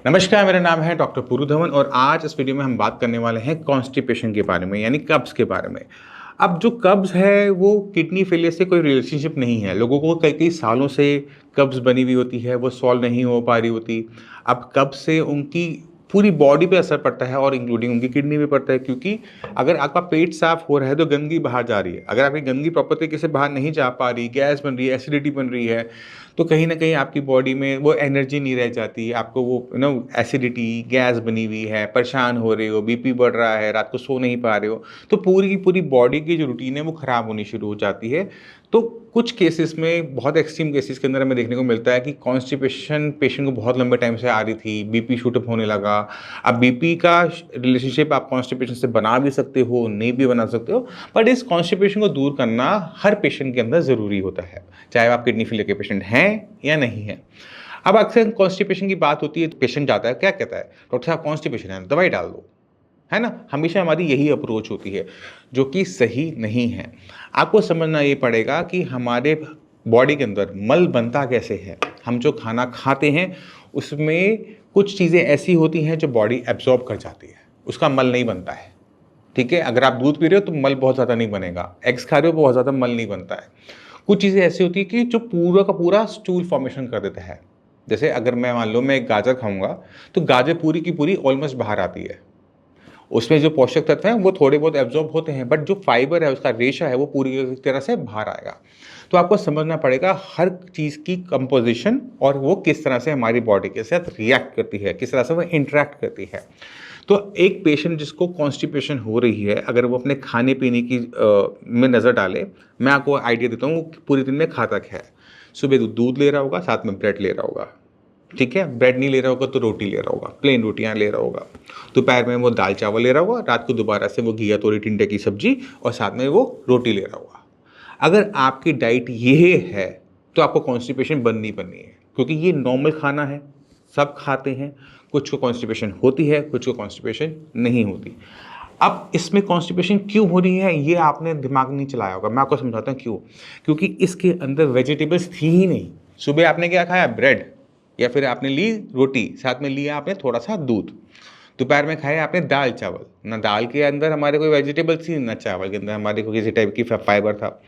नमस्कार, मेरा नाम है डॉक्टर पुरु धवन और आज इस वीडियो में हम बात करने वाले हैं कॉन्स्टिपेशन के बारे में, यानी कब्ज़ के बारे में। अब जो कब्ज़ है वो किडनी फेलियर से कोई रिलेशनशिप नहीं है। लोगों को कई-कई सालों से कब्ज़ बनी हुई होती है, वो सॉल्व नहीं हो पा रही होती। अब कब्ज़ से उनकी पूरी बॉडी पे असर पड़ता है और इंक्लूडिंग उनकी किडनी पे पड़ता है, क्योंकि अगर आपका पेट साफ़ हो रहा है तो गंदगी बाहर जा रही है। अगर आपकी गंदगी प्रॉपर तरीके से बाहर नहीं जा पा रही, गैस बन रही है, एसिडिटी बन रही है, तो कहीं न कहीं आपकी बॉडी में वो एनर्जी नहीं रह जाती, आपको वो एसिडिटी, गैस बनी हुई है, परेशान हो रहे हो, बीपी बढ़ रहा है, रात को सो नहीं पा रहे हो, तो पूरी की पूरी बॉडी की जो रूटीन है वो ख़राब होनी शुरू हो जाती है। तो कुछ केसेस में, बहुत एक्सट्रीम केसेस के अंदर हमें देखने को मिलता है कि कॉन्स्टिपेशन पेशेंट को बहुत लंबे टाइम से आ रही थी, बीपी शूट अप होने लगा। अब बीपी का रिलेशनशिप आप कॉन्स्टिपेशन से बना भी सकते हो, नहीं भी बना सकते हो, बट इस कॉन्स्टिपेशन को दूर करना हर पेशेंट के अंदर ज़रूरी होता है, चाहे आप किडनी फेलियर के पेशेंट हैं या नहीं हैं। अब अक्सर कॉन्स्टिपेशन की बात होती है तो पेशेंट जाता है, क्या कहता है, डॉक्टर साहब कॉन्स्टिपेशन है, दवाई डाल दो, है ना? हमेशा हमारी यही अप्रोच होती है, जो कि सही नहीं है। आपको समझना ये पड़ेगा कि हमारे बॉडी के अंदर मल बनता कैसे है। हम जो खाना खाते हैं उसमें कुछ चीज़ें ऐसी होती हैं जो बॉडी एब्जॉर्ब कर जाती है, उसका मल नहीं बनता है। ठीक है? अगर आप दूध पी रहे हो तो मल बहुत ज़्यादा नहीं बनेगा, एग्स खा रहे हो बहुत ज़्यादा मल नहीं बनता है। कुछ चीज़ें ऐसी होती हैं कि जो पूरा का पूरा स्टूल फॉर्मेशन कर देता है। जैसे अगर मैं मान लो मैं एक गाजर खाऊँगा, तो गाजर पूरी की पूरी ऑलमोस्ट बाहर आती है। उसमें जो पोषक तत्व हैं वो थोड़े बहुत एब्ज़ॉर्ब होते हैं, बट जो फाइबर है, उसका रेशा है, वो पूरी तरह से बाहर आएगा। तो आपको समझना पड़ेगा हर चीज़ की कंपोज़िशन और वो किस तरह से हमारी बॉडी के साथ रिएक्ट करती है, किस तरह से वो इंटरैक्ट करती है। तो एक पेशेंट जिसको कॉन्स्टिपेशन हो रही है, अगर वो अपने खाने-पीने की में नज़र डाले, मैं आपको आइडिया देता हूँ वो पूरे दिन में खाता क्या है। सुबह दूध ले रहा होगा, साथ में ब्रेड ले रहा होगा, ठीक है? ब्रेड नहीं ले रहा होगा तो रोटी ले रहा होगा, प्लेन रोटियाँ ले रहा होगा। दोपहर में वो दाल-चावल ले रहा होगा, रात को दोबारा से वो घिया, तोरी, टिंडे की सब्ज़ी और साथ में वो रोटी ले रहा होगा। अगर आपकी डाइट ये है, तो आपको कॉन्स्टिपेशन बननी ही बननी है, क्योंकि ये नॉर्मल खाना है, सब खाते हैं। कुछ को कॉन्स्टिपेशन होती है, कुछ को कॉन्स्टिपेशन नहीं होती। अब इसमें कॉन्स्टिपेशन क्यों हो रही है, ये आपने दिमाग नहीं चलाया होगा। मैं आपको समझाता हूँ क्यों। क्योंकि इसके अंदर वेजिटेबल्स थी ही नहीं। सुबह आपने क्या खाया, ब्रेड, या फिर आपने ली रोटी, साथ में लिया आपने थोड़ा-सा दूध। दोपहर में खाया आपने दाल-चावल। ना दाल के अंदर हमारे कोई वेजिटेबल्स थी, ना चावल के अंदर हमारे को किसी टाइप की फाइबर था।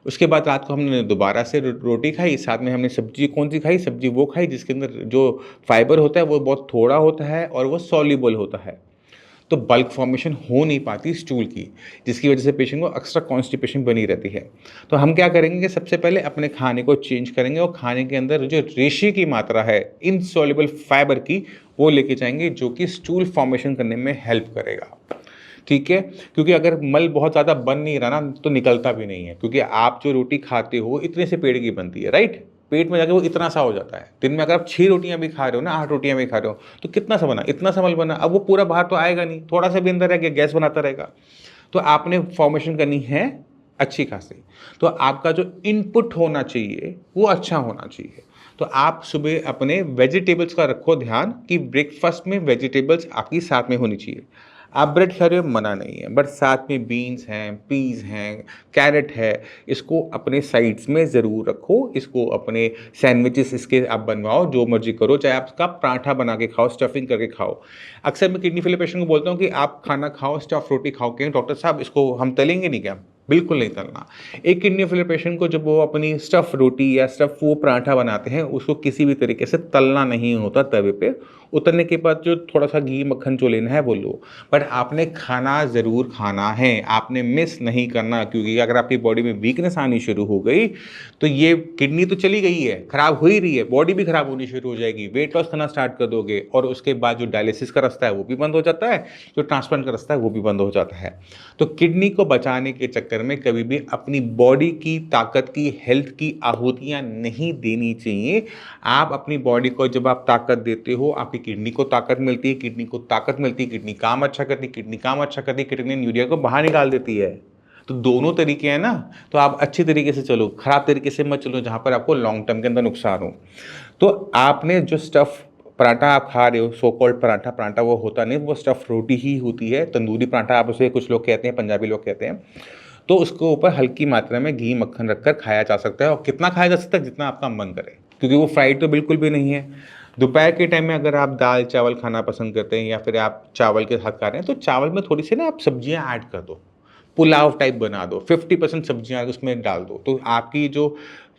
उसके बाद रात को हमने दोबारा से रोटी खाई, साथ में हमने सब्ज़ी कौन-सी खाई, सब्ज़ी वो खाई जिसके अंदर जो फाइबर होता है वो बहुत थोड़ा होता है और वो सॉल्युबल होता है। तो बल्क फॉर्मेशन हो नहीं पाती स्टूल की, जिसकी वजह से पेशेंट को एक्स्ट्रा कॉन्स्टिपेशन बनी रहती है। तो हम क्या करेंगे कि सबसे पहले अपने खाने को चेंज करेंगे और खाने के अंदर जो रेशे की मात्रा है इनसॉल्युबल फाइबर की, वो लेके जाएँगे, जो कि स्टूल फॉर्मेशन करने में हेल्प करेगा। ठीक है? क्योंकि अगर मल बहुत ज़्यादा बन नहीं रहा ना, तो निकलता भी नहीं है, क्योंकि आप जो रोटी खाते हो इतने से पेड़ की बनती है, राइट? पेट में जाके वो इतना सा हो जाता है। दिन में अगर आप 6 रोटियाँ भी खा रहे हो ना, 8 रोटियाँ भी खा रहे हो, तो कितना सा बना? इतना सा मल बना। अब वो पूरा बाहर तो आएगा नहीं, थोड़ा सा भी अंदर रह गया, गैस बनाता रहेगा। तो आपने फॉर्मेशन करनी है अच्छी खासी। तो आपका जो इनपुट होना चाहिए, वो अच्छा होना चाहिए। तो आप सुबह अपने वेजिटेबल्स का रखो ध्यान कि ब्रेकफ़ास्ट में वेजिटेबल्स आपकी साथ में होनी चाहिए। आप ब्रेड खा रहे हो, मना नहीं है, बट साथ में बीन्स हैं, पीज़ हैं, कैरेट है, इसको अपने साइड्स में ज़रूर रखो। इसको अपने सैंडविचेस इसके आप बनवाओ, जो मर्ज़ी करो, चाहे आप इसका पराठा बना के खाओ, स्टफिंग करके खाओ। अक्सर मैं किडनी फेलियर पेशेंट को बोलता हूँ कि आप खाना खाओ, स्टफ़ रोटी खाओ, क्यों डॉक्टर साहब इसको हम तलेंगे नहीं क्या? बिल्कुल नहीं तलना। एक किडनी फेलियर पेशेंट को जब वो अपनी स्टफ़ रोटी या स्टफ़ वो पराठा बनाते हैं, उसको किसी भी तरीके से तलना नहीं होता तवे पे। उतरने के बाद जो थोड़ा-सा घी, मक्खन जो लेना है वो लो। बट आपने खाना ज़रूर खाना है, आपने मिस नहीं करना, क्योंकि अगर आपकी बॉडी में वीकनेस आनी शुरू हो गई, तो ये किडनी तो चली गई है, खराब हो ही रही है, बॉडी भी खराब होनी शुरू हो जाएगी, वेट लॉस करना स्टार्ट कर दोगे और उसके बाद जो डायलिसिस का रास्ता है वो भी बंद हो जाता है, जो ट्रांसप्लांट का रास्ता है वो भी बंद हो जाता है। तो किडनी को बचाने के चक्कर में कभी भी अपनी बॉडी की ताकत की, हेल्थ की आहुतियाँ नहीं देनी चाहिए। आप अपनी बॉडी को जब आप ताकत देते हो, आपकी किडनी को ताकत मिलती है, किडनी को ताकत मिलती है, किडनी काम अच्छा करती है, किडनी काम अच्छा करती है, किडनी यूरिया को बाहर निकाल देती है। तो दोनों तरीके हैं ना, तो आप अच्छे तरीके से चलो, खराब तरीके से मत चलो जहाँ पर आपको लॉन्ग टर्म के अंदर नुकसान हो। तो आपने जो स्टफ़ पराठा आप खा रहे हो, सो कॉल्ड पराठा, पराठा वो होता नहीं, वो स्टफ़ रोटी ही होती है। तंदूरी पराठा आप उसे कुछ लोग कहते हैं, पंजाबी लोग कहते हैं। तो उसके ऊपर हल्की मात्रा में घी, मक्खन रखकर खाया जा सकता है, और कितना खाया जा सकता है, जितना आपका मन करे, क्योंकि वो फ्राइड तो बिल्कुल भी नहीं है। दोपहर के टाइम में अगर आप दाल चावल खाना पसंद करते हैं या फिर आप चावल के साथ खा रहे हैं तो चावल में थोड़ी सी ना आप सब्जियां ऐड कर दो, पुलाव टाइप बना दो, 50% सब्जियां उसमें डाल दो, तो आपकी जो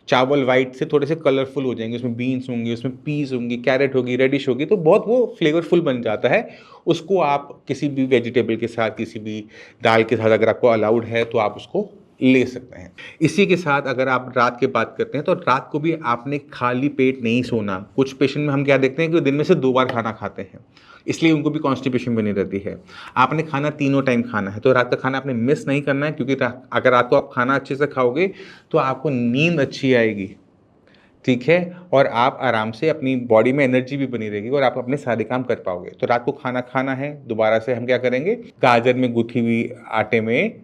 चावल वाइट से थोड़े से कलरफुल हो जाएंगे, उसमें बीन्स होंगी, उसमें पीस होंगी, कैरेट होगी, रेडिश होगी, तो बहुत वो फ्लेवरफुल बन जाता है। उसको आप किसी भी वेजिटेबल के साथ, किसी भी दाल के साथ अगर आपको अलाउड है तो आप उसको ले सकते हैं। इसी के साथ अगर आप रात की बात करते हैं तो रात को भी आपने खाली पेट नहीं सोना। कुछ पेशेंट में हम क्या देखते हैं कि वो दिन में से 2 बार खाना खाते हैं, इसलिए उनको भी कॉन्स्टिपेशन बनी रहती है। आपने खाना तीनों टाइम खाना है, तो रात का खाना आपने मिस नहीं करना है, क्योंकि अगर रात को आप खाना अच्छे से खाओगे तो आपको नींद अच्छी आएगी, ठीक है? और आप आराम से अपनी बॉडी में एनर्जी भी बनी रहेगी और आप अपने सारे काम कर पाओगे। तो रात को खाना खाना है, दोबारा से हम क्या करेंगे, गाजर में गूँथी हुई आटे में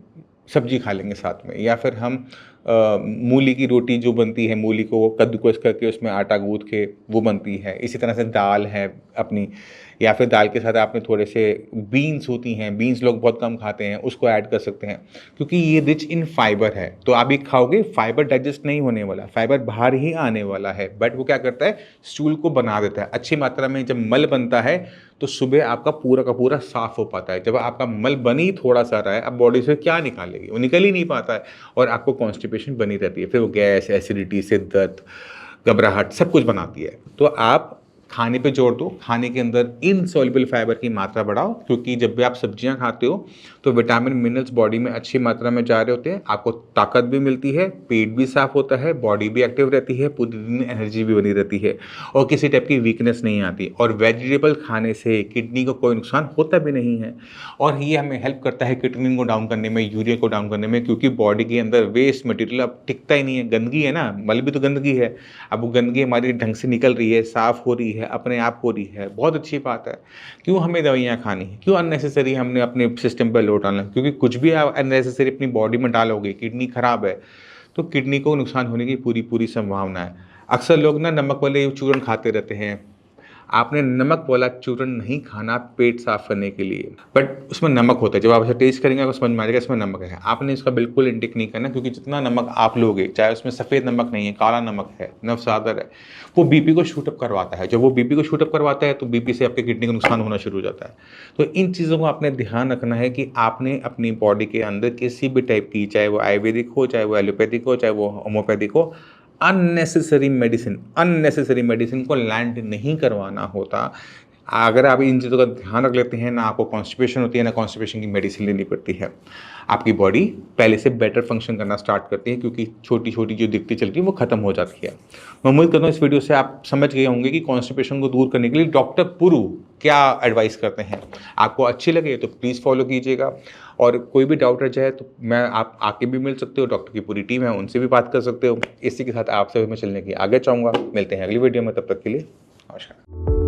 सब्जी खा लेंगे साथ में, या फिर हम मूली की रोटी जो बनती है, मूली को कद्दूकस करके उसमें आटा गूँथ के वो बनती है। इसी तरह से दाल है अपनी, या फिर दाल के साथ आपने थोड़े से बीन्स होती हैं, बीन्स लोग बहुत कम खाते हैं, उसको ऐड कर सकते हैं, क्योंकि ये रिच इन फाइबर है। तो आप ये खाओगे, फाइबर डाइजेस्ट नहीं होने वाला, फाइबर बाहर ही आने वाला है, बट वो क्या करता है, स्टूल को बना देता है। अच्छी मात्रा में जब मल बनता है तो सुबह आपका पूरा का पूरा साफ हो पाता है। जब आपका मल बन ही थोड़ा सा रहा है, अब बॉडी से क्या निकालेगी, वो निकल ही नहीं पाता है और आपको कॉन्स्टिपेशन बनी रहती है। फिर वो गैस, एसिडिटी, सिरदर्द, घबराहट सब कुछ बनाती है। तो आप खाने पे जोर दो, खाने के अंदर इनसॉल्युबल फाइबर की मात्रा बढ़ाओ, क्योंकि जब भी आप सब्जियां खाते हो तो विटामिन मिनरल्स बॉडी में अच्छी मात्रा में जा रहे होते हैं, आपको ताकत भी मिलती है, पेट भी साफ होता है, बॉडी भी एक्टिव रहती है, पूरे दिन एनर्जी भी बनी रहती है और किसी टाइप की वीकनेस नहीं आती। और वेजिटेबल खाने से किडनी को कोई नुकसान होता भी नहीं है और ये हमें हेल्प करता है किडनी को डाउन करने में, यूरिया को डाउन करने में, क्योंकि बॉडी के अंदर वेस्ट मटेरियल अब टिकता ही नहीं है। गंदगी है ना, मल भी तो गंदगी है, अब वो गंदगी हमारी ढंग से निकल रही है, साफ़ हो रही है, अपने आप हो रही है, बहुत अच्छी बात है। क्यों हमें दवाइयाँ खानी है, क्यों अननेसेसरी हमने अपने सिस्टम पर लोड डालना, क्योंकि कुछ भी आप अननेसेसरी अपनी बॉडी में डालोगे, किडनी ख़राब है तो किडनी को नुकसान होने की पूरी पूरी संभावना है। अक्सर लोग ना नमक वाले चूरन खाते रहते हैं, आपने नमक वाला चूरन नहीं खाना पेट साफ करने के लिए, बट उसमें नमक होता है। जब आप इसे टेस्ट करेंगे आपको समझ में आ जाएगा इसमें नमक है। आपने इसका बिल्कुल इंटेक नहीं करना, क्योंकि जितना नमक आप लोगे, चाहे उसमें सफ़ेद नमक नहीं है, काला नमक है, नवसादर है, वो बीपी को शूट अप करवाता है। जब वो बीपी को शूट अप करवाता है तो बीपी से आपके किडनी को नुकसान होना शुरू हो जाता है। तो इन चीज़ों को आपने ध्यान रखना है कि आपने अपनी बॉडी के अंदर किसी भी टाइप की, चाहे वो आयुर्वेदिक हो, चाहे वो एलोपैथिक हो, चाहे वो होम्योपैथिक हो, अननेसेसरी मेडिसिन को लैंड नहीं करवाना होता। अगर आप इन चीज़ों का ध्यान रख लेते हैं ना, आपको कॉन्स्टिपेशन होती है ना कॉन्स्टिपेशन की मेडिसिन लेनी पड़ती है, आपकी बॉडी पहले से बेटर फंक्शन करना स्टार्ट करती है, क्योंकि छोटी छोटी जो दिक्कतें चल रही है वो खत्म हो जाती है। मैं उम्मीद करता हूँ इस वीडियो से आप समझ गए होंगे कि कॉन्स्टिपेशन को दूर करने के लिए डॉक्टर पुरु क्या एडवाइस करते हैं। आपको अच्छी लगे तो प्लीज़ फॉलो कीजिएगा, और कोई भी डाउट रह जाए तो मैं आप आके भी मिल सकते हो, डॉक्टर की पूरी टीम है, उनसे भी बात कर सकते हो। इसी के साथ आपसे भी मैं चलने की आगे चाहूँगा। मिलते हैं अगली वीडियो में, तब तक के लिए नमस्कार।